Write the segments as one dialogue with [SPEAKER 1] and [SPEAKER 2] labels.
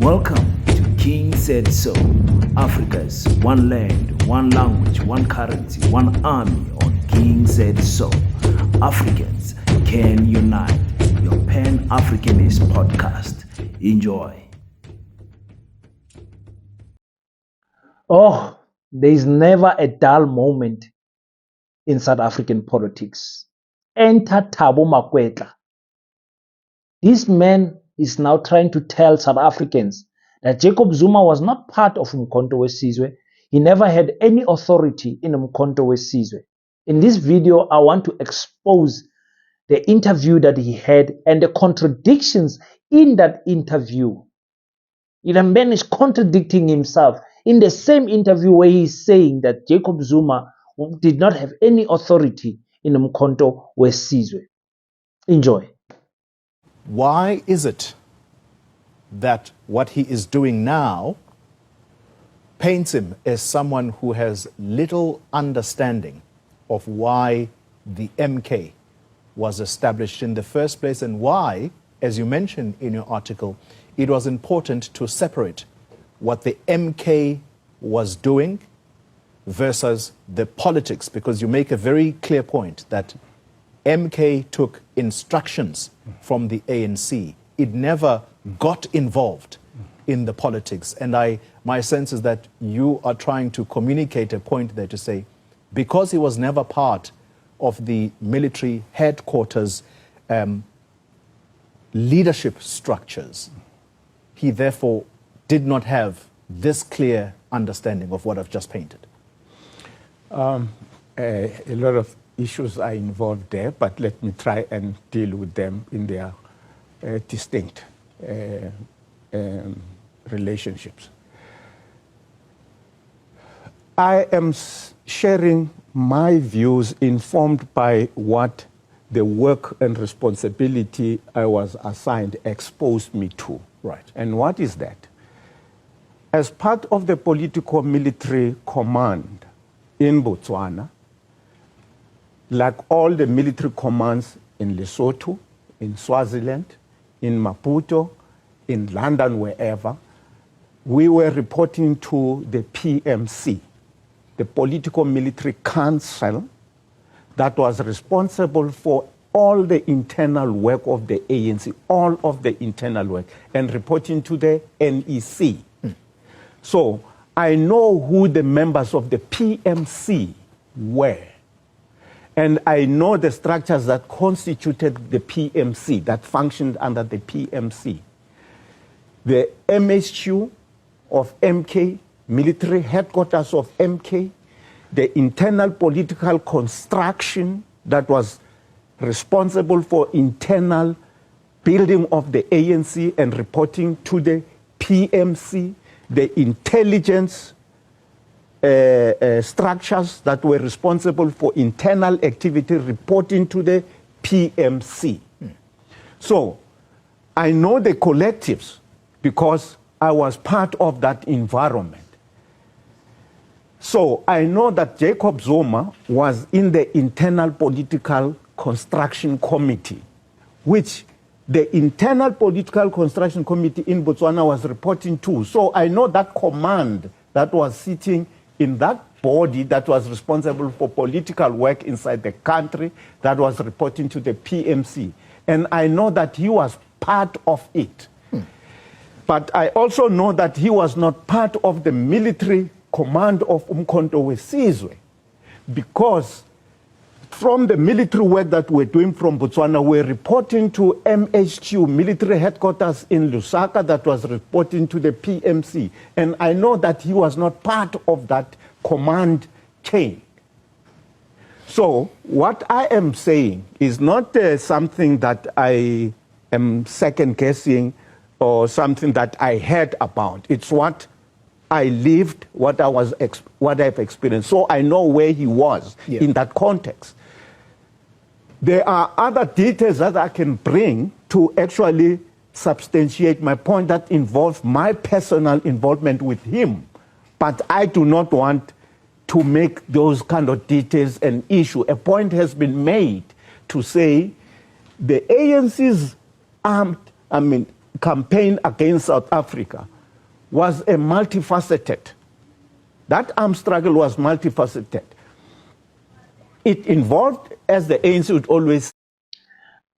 [SPEAKER 1] Welcome to King Said So, Africa's one land, one language, one currency, one army on King Said So. Africans can unite. Your Pan Africanist podcast. Enjoy. Oh, there is never a dull moment in South African politics. Enter Thabang Makwetla. This man is now trying to tell South Africans that Jacob Zuma was not part of Umkhonto weSizwe. He never had any authority in Umkhonto weSizwe. In this video, I want to expose the interview that he had and the contradictions in that interview. The man is contradicting himself in the same interview where he's saying that Jacob Zuma did not have any authority in Umkhonto weSizwe. Enjoy.
[SPEAKER 2] Why is it that what he is doing now paints him as someone who has little understanding of why the MK was established in the first place and why, as you mentioned in your article, it was important to separate what the MK was doing versus the politics, because you make a very clear point that MK took instructions from the ANC. It never got involved in the politics. And my sense is that you are trying to communicate a point there to say, because he was never part of the military headquarters leadership structures, he therefore did not have this clear understanding of what I've just painted.
[SPEAKER 3] A lot of issues are involved there, but let me try and deal with them in their distinct relationships. I am sharing my views informed by what the work and responsibility I was assigned exposed me to.
[SPEAKER 2] Right.
[SPEAKER 3] And what is that? As part of the political military command in Botswana, like all the military commands in Lesotho, in Swaziland, in Maputo, in London, wherever, we were reporting to the PMC, the Political Military Council, that was responsible for all the internal work of the ANC, all of the internal work, and reporting to the NEC. So I know who the members of the PMC were. And I know the structures that constituted the PMC, that functioned under the PMC. The MHQ of MK, military headquarters of MK, the internal political construction that was responsible for internal building of the ANC and reporting to the PMC, the intelligence structures that were responsible for internal activity reporting to the PMC. So I know the collectives because I was part of that environment. So I know that Jacob Zuma was in the internal political construction committee, which the internal political construction committee in Botswana was reporting to. So I know that command that was sitting in that body that was responsible for political work inside the country, that was reporting to the PMC. And I know that he was part of it. But I also know that he was not part of the military command of Umkhonto weSizwe, because from the military work that we're doing from Botswana, we're reporting to MHQ, military headquarters in Lusaka, that was reporting to the PMC. And I know that he was not part of that command chain. So what I am saying is not something that I am second-guessing or something that I heard about. It's what I lived, what I've experienced. So I know where he was in that context. There are other details that I can bring to actually substantiate my point that involves my personal involvement with him. But I do not want to make those kind of details an issue. A point has been made to say the ANC's campaign against South Africa was a multifaceted. That armed struggle was multifaceted. It involved, as the ANC would always.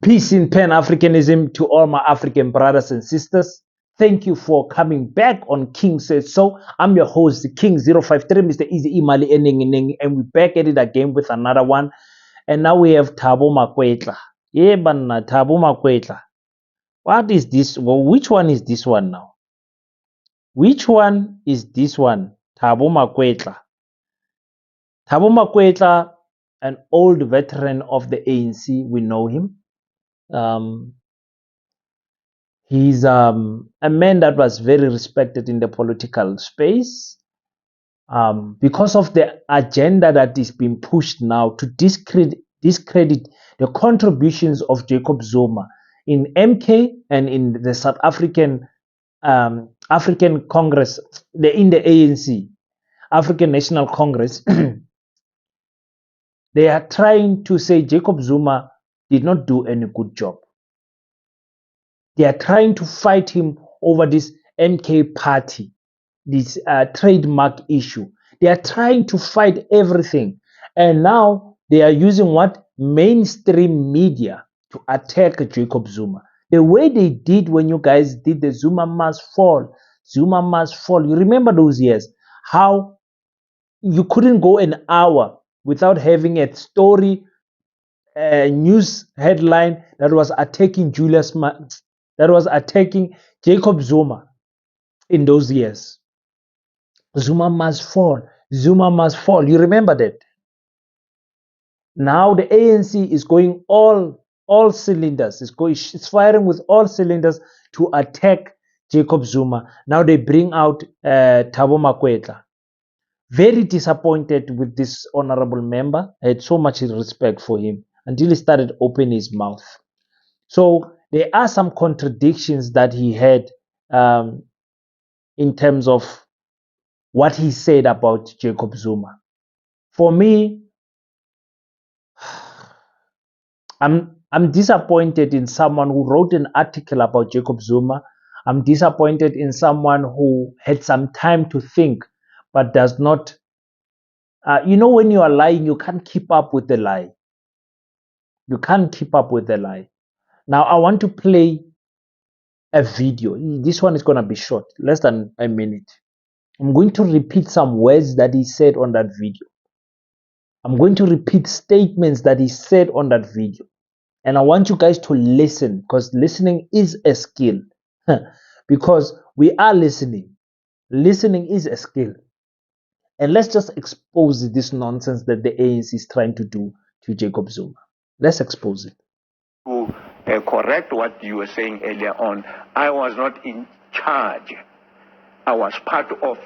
[SPEAKER 1] Peace in Pan Africanism to all my African brothers and sisters. Thank you for coming back on King Says So. I'm your host, King053, Mr. Easy Imali Ening, and we're back at it again with another one. And now we have Thabang Makwetla. Yeah, but Thabang Makwetla. What is this? Well, which one is this one now? Which one is this one? Thabang Makwetla. Thabang Makwetla, an old veteran of the ANC, we know him. He's a man that was very respected in the political space because of the agenda that is being pushed now to discredit the contributions of Jacob Zuma in MK and in the South African African Congress, in the ANC, African National Congress. They are trying to say Jacob Zuma did not do any good job. They are trying to fight him over this MK party, this trademark issue. They are trying to fight everything. And now they are using what? Mainstream media to attack Jacob Zuma. The way they did when you guys did the Zuma must fall. Zuma must fall. You remember those years? How you couldn't go an hour without having a story, a news headline that was attacking that was attacking Jacob Zuma in those years. Zuma must fall. Zuma must fall. You remember that? Now the ANC is going all cylinders. It's firing with all cylinders to attack Jacob Zuma. Now they bring out Thabang Makwetla. Very disappointed with this honorable member. I had so much respect for him until he started opening his mouth. So there are some contradictions that he had in terms of what he said about Jacob Zuma. For me, I'm disappointed in someone who wrote an article about Jacob Zuma. I'm disappointed in someone who had some time to think but does not. When you are lying, you can't keep up with the lie. You can't keep up with the lie. Now, I want to play a video. This one is going to be short, less than a minute. I'm going to repeat some words that he said on that video. I'm going to repeat statements that he said on that video. And I want you guys to listen, because listening is a skill. Because we are listening. Listening is a skill. And let's just expose this nonsense that the ANC is trying to do to Jacob Zuma. Let's expose it.
[SPEAKER 4] To correct what you were saying earlier on, I was not in charge. I was part of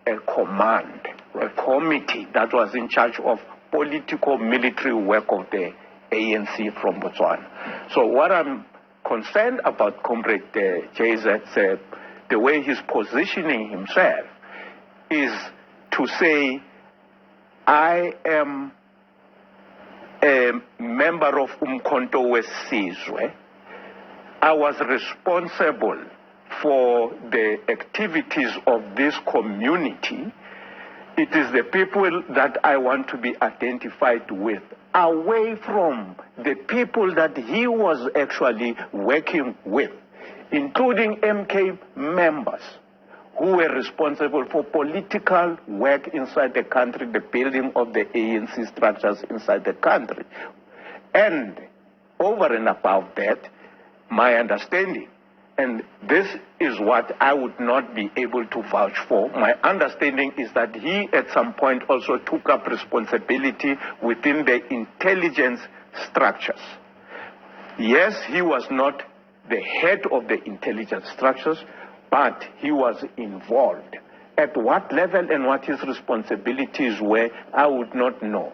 [SPEAKER 4] a command, a committee that was in charge of political military work of the ANC from Botswana. So what I'm concerned about Comrade JZ, the way he's positioning himself is to say, I am a member of Umkhonto Wesizwe. I was responsible for the activities of this community. It is the people that I want to be identified with, away from the people that he was actually working with, including MK members who were responsible for political work inside the country, the building of the ANC structures inside the country. And over and above that, my understanding, and this is what I would not be able to vouch for, my understanding is that he at some point also took up responsibility within the intelligence structures. Yes, he was not the head of the intelligence structures, but he was involved. At what level and what his responsibilities were, I would not know.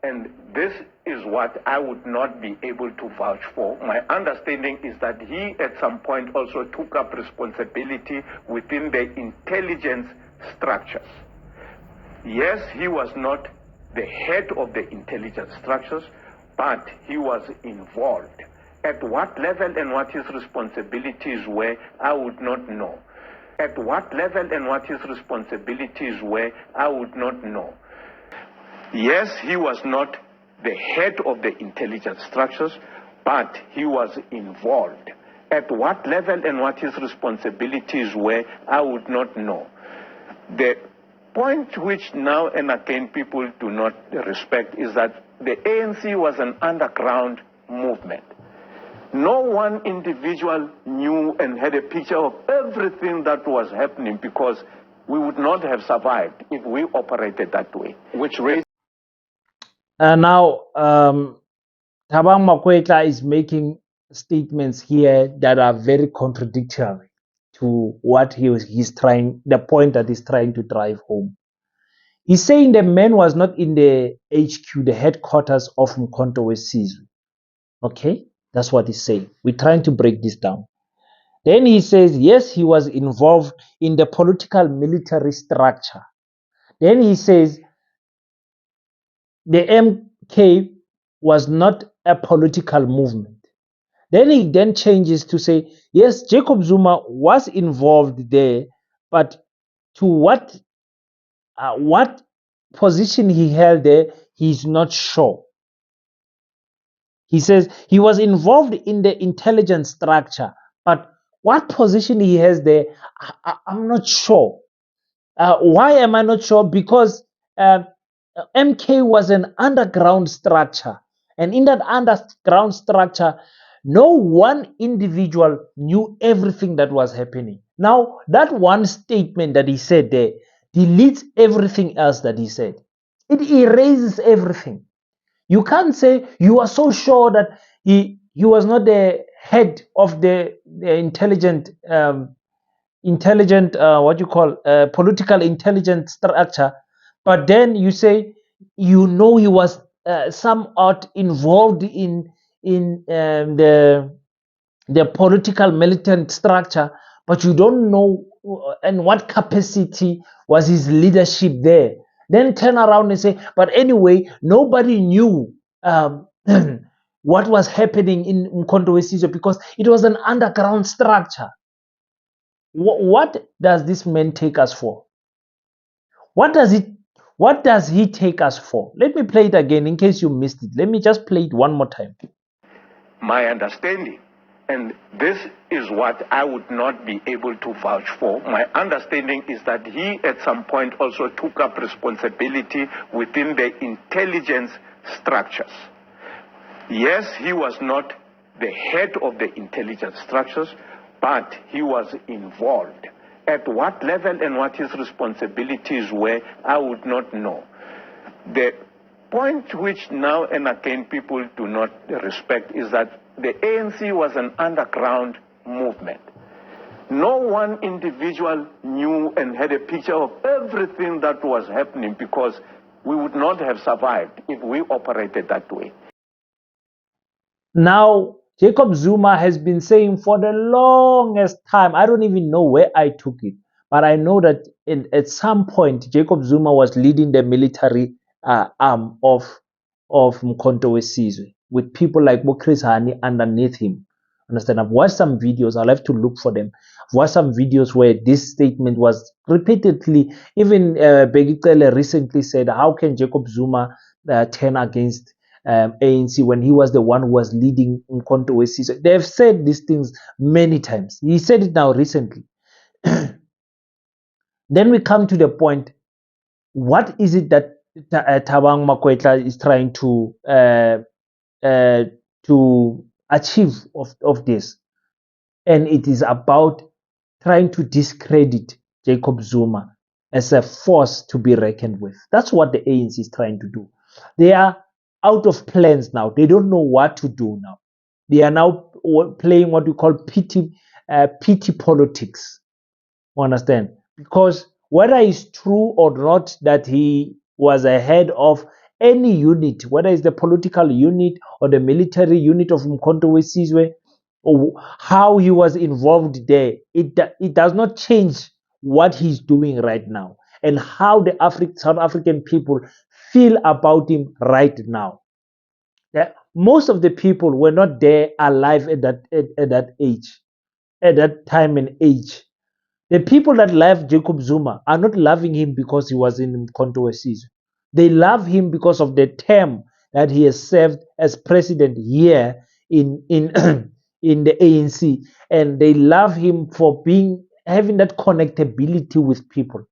[SPEAKER 4] And this is what I would not be able to vouch for. My understanding is that he at some point also took up responsibility within the intelligence structures. Yes, he was not the head of the intelligence structures, but he was involved. At what level and what his responsibilities were, I would not know. At what level and what his responsibilities were, I would not know. Yes, he was not the head of the intelligence structures, but he was involved. At what level and what his responsibilities were, I would not know. The point which now and again people do not respect is that the ANC was an underground movement. No one individual knew and had a picture of everything that was happening, because we would not have survived if we operated that way, which raised.
[SPEAKER 1] Now, Thabang Makwetla is making statements here that are very contradictory to what he's trying, the point that he's trying to drive home. He's saying the man was not in the HQ, the headquarters of Mkhonto Wesizwe. Okay, that's what he's saying. We're trying to break this down. Then he says, yes, he was involved in the political military structure. Then he says, the MK was not a political movement. Then he then changes to say, yes, Jacob Zuma was involved there, but to what position he held there, he's not sure. He says he was involved in the intelligence structure, but what position he has there, I'm not sure. Why am I not sure? Because MK was an underground structure. And in that underground structure, no one individual knew everything that was happening. Now, that one statement that he said there deletes everything else that he said. It erases everything. You can't say you are so sure that he was not the head of the intelligent political intelligence structure, but then you say he was somewhat involved in the political militant structure, but you don't know in what capacity was his leadership there. Then turn around and say, but anyway, nobody knew what was happening in Mkhonto Wesizwe because it was an underground structure. What does this man take us for? What does he take us for? Let me play it again in case you missed it. Let me just play it one more time.
[SPEAKER 4] My understanding, and this is what I would not be able to vouch for, my understanding is that he at some point also took up responsibility within the intelligence structures. Yes, he was not the head of the intelligence structures, but he was involved. At what level and what his responsibilities were, I would not know. The point which now and again people do not respect is that the ANC was an underground movement. No one individual knew and had a picture of everything that was happening, because we would not have survived if we operated that way.
[SPEAKER 1] Now, Jacob Zuma has been saying for the longest time, I don't even know where I took it, but I know that at some point, Jacob Zuma was leading the military arm of Mkhonto Wesizwe with people like Chris Hani underneath him. Understand? I've watched some videos. I'll have to look for them. I've watched some videos where this statement was repeatedly, even Begitele recently said, how can Jacob Zuma turn against ANC when he was the one who was leading Mkhonto Wesizwe? They've said these things many times. He said it now recently. Then we come to the point, what is it that Thabang Makwetla is trying to achieve of this? And it is about trying to discredit Jacob Zuma as a force to be reckoned with. That's what the ANC is trying to do. They are out of plans now. They don't know what to do now. They are now playing what we call pity politics. You understand? Because whether it's true or not that he was ahead of any unit, whether it's the political unit or the military unit of Mkhonto Wesizwe, or how he was involved there, it does not change what he's doing right now and how the South African people feel about him right now. Most of the people were not there alive at that age, at that time and age. The people that love Jacob Zuma are not loving him because he was in Mkhonto Wesizwe. They love him because of the term that he has served as president here in in the ANC, and they love him for having that connectability with people.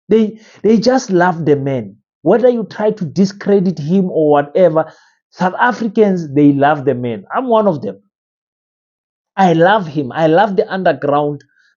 [SPEAKER 1] They just love the man. Whether you try to discredit him or whatever, South Africans, they love the man. I'm one of them. I love him. I love the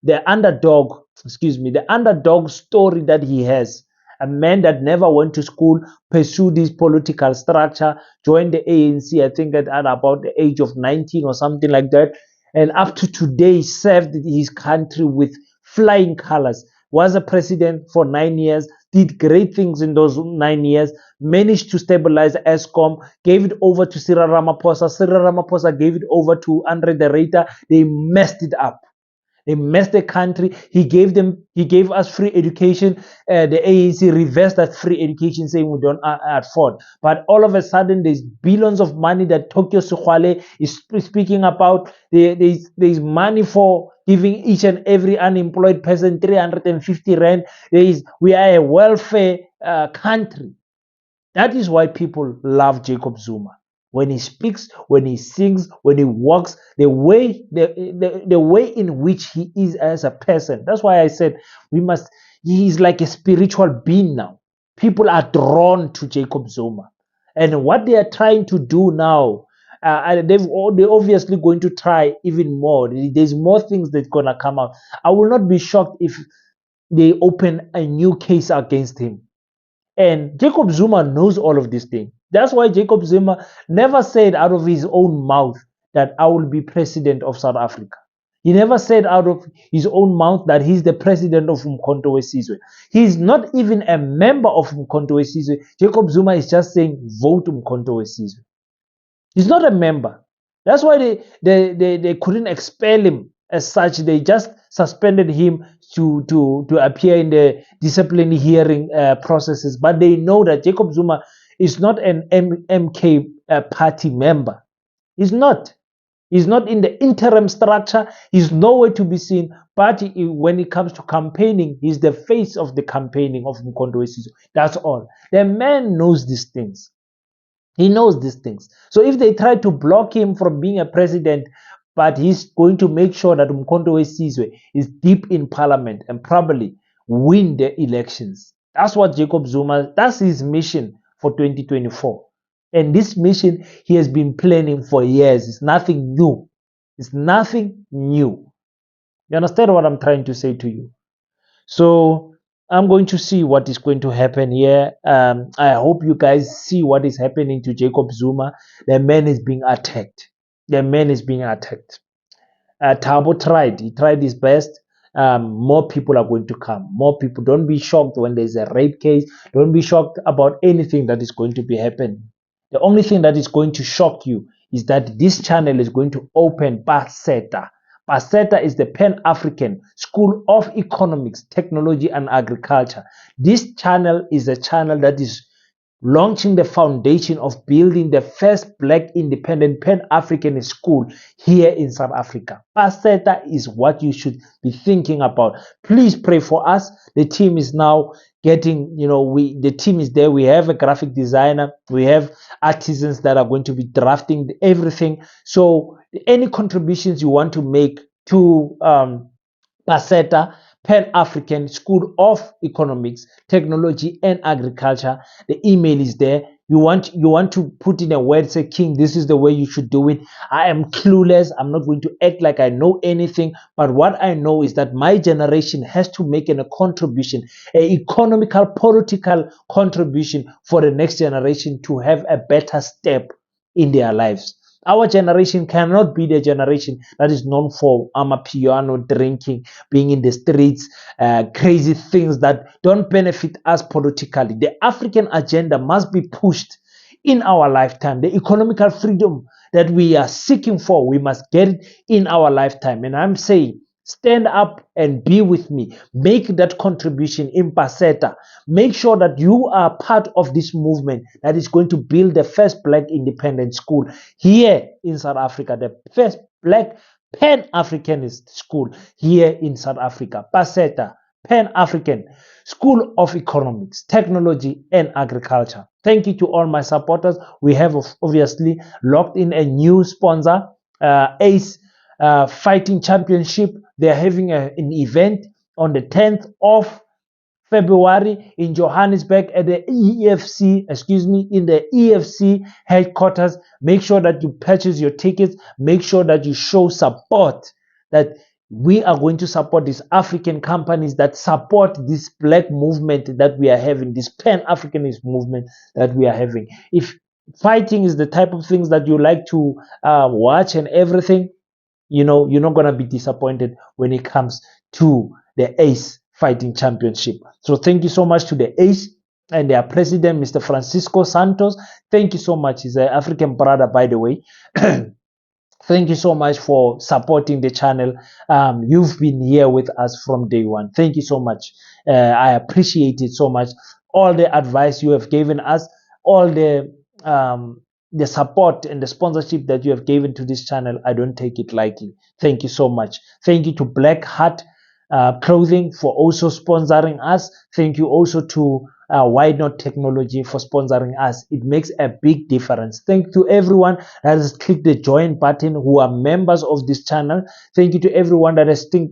[SPEAKER 1] the underdog story that he has. A man that never went to school, pursued his political structure, joined the ANC, I think at about the age of 19 or something like that. And up to today, served his country with flying colors. Was a president for 9 years, did great things in those 9 years, managed to stabilize ESCOM, gave it over to Cyril Ramaphosa. Cyril Ramaphosa gave it over to Andre the Reiter. They messed it up. They messed the country. He gave us free education. The ANC reversed that free education, saying we don't afford. But all of a sudden, there's billions of money that Tokyo Sukhwale is speaking about. There's money for giving each and every unemployed person 350 rand. We are a welfare country. That is why people love Jacob Zuma. When he speaks, when he sings, when he walks, the way in which he is as a person. That's why I said he is like a spiritual being now. People are drawn to Jacob Zuma. And what they are trying to do now, they're obviously going to try even more. There's more things that's going to come out. I will not be shocked if they open a new case against him. And Jacob Zuma knows all of these things. That's why Jacob Zuma never said out of his own mouth that I will be president of South Africa. He never said out of his own mouth that he's the president of Mkhonto Wesizwe. He's not even a member of Mkhonto Wesizwe. Jacob Zuma is just saying vote Mkhonto Wesizwe. He's not a member. That's why they couldn't expel him as such. They just suspended him to appear in the disciplinary hearing processes. But they know that Jacob Zuma is not an MK party member. He's not. He's not in the interim structure. He's nowhere to be seen. But when it comes to campaigning, he's the face of the campaigning of Mkhonto Wesizwe. That's all. The man knows these things. He knows these things. So if they try to block him from being a president, but he's going to make sure that Mkhonto Wesizwe is deep in parliament and probably win the elections. That's what Jacob Zuma, that's his mission for 2024. And this mission he has been planning for years. It's nothing new. It's nothing new. You understand what I'm trying to say to you? So I'm going to see what is going to happen here. I hope you guys see what is happening to Jacob Zuma. The man is being attacked. The man is being attacked. Thabo tried. He tried his best. More people are going to come. More people. Don't be shocked when there's a rape case. Don't be shocked about anything that is going to be happening. The only thing that is going to shock you is that this channel is going to open Peta. Peta is the Pan African School of Economics, Technology and Agriculture. This channel is a channel that is launching the foundation of building the first Black independent Pan Africanist school here in South Africa. Peta is what you should be thinking about. Please pray for us. The team is now getting, the team is there. We have a graphic designer. We have artisans that are going to be drafting everything. So any contributions you want to make to Peta, Pan African School of Economics, Technology and Agriculture, the email is there. You want to put in a word, say, King, this is the way you should do it. I am clueless. I'm not going to act like I know anything. But what I know is that my generation has to make a contribution, an economical, political contribution for the next generation to have a better step in their lives. Our generation cannot be the generation that is known for amapiano, drinking, being in the streets, crazy things that don't benefit us politically. The African agenda must be pushed in our lifetime. The economical freedom that we are seeking for, we must get it in our lifetime. And I'm saying, stand up and be with me. Make that contribution in Peta. Make sure that you are part of this movement that is going to build the first Black independent school here in South Africa, the first Black Pan Africanist school here in South Africa, Peta, Pan African School of Economics, Technology and Agriculture. Thank you to all my supporters. We have obviously locked in a new sponsor, ACE Fighting Championship. They're having an event on the 10th of February in Johannesburg at the in the EFC headquarters. Make sure that you purchase your tickets. Make sure that you show support, that we are going to support these African companies that support this black movement that we are having, this Pan-Africanist movement that we are having. If fighting is the type of things that you like to watch and everything, you know, you're not going to be disappointed when it comes to the ACE Fighting Championship. So thank you so much to the ACE and their president, Mr. Francisco Santos. Thank you so much. He's an African brother, by the way. Thank you so much for supporting the channel. You've been here with us from day one. Thank you so much. I appreciate it so much. All the advice you have given us, all the support and the sponsorship that you have given to this channel, I don't take it lightly. Thank you so much. Thank you to Black Heart Clothing for also sponsoring us. Thank you also to Why Not Technology for sponsoring us. It makes a big difference. Thank you to everyone that has clicked the join button who are members of this channel. Thank you to everyone that has clicked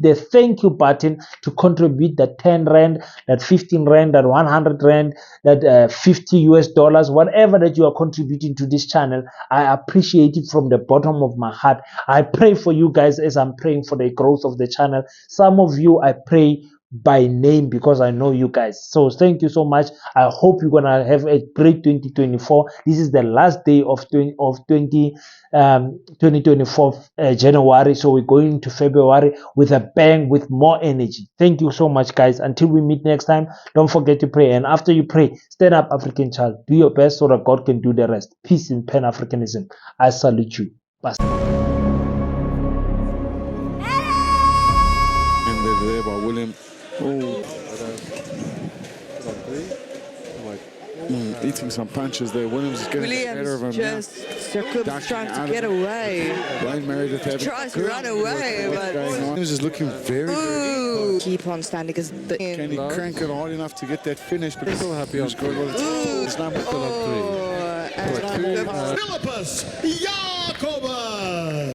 [SPEAKER 1] the thank you button to contribute that 10 rand, that 15 rand, that 100 rand, that 50 US dollars, whatever that you are contributing to this channel. I appreciate it from the bottom of my heart. I pray for you guys as I'm praying for the growth of the channel. Some of you I pray by name because I know you guys. So thank you so much. I hope you're gonna have a great 2024. This is the last day of 2024 January. So we're going into February with a bang, with more energy. Thank you so much, guys. Until we meet next time, don't forget to pray. And after you pray, stand up, African child. Do your best so that God can do the rest. Peace in Pan Africanism. I salute you. Bye.
[SPEAKER 5] Eating some punches there. Williams is getting the better of him.
[SPEAKER 6] Jacob's trying to get away.
[SPEAKER 5] He
[SPEAKER 6] tries to run away, but
[SPEAKER 5] Williams is looking very
[SPEAKER 6] keep on standing because
[SPEAKER 5] can he crank it hard enough to get that finish? But he's still happy on score. It's number 3.
[SPEAKER 6] Philippus
[SPEAKER 7] Jacob.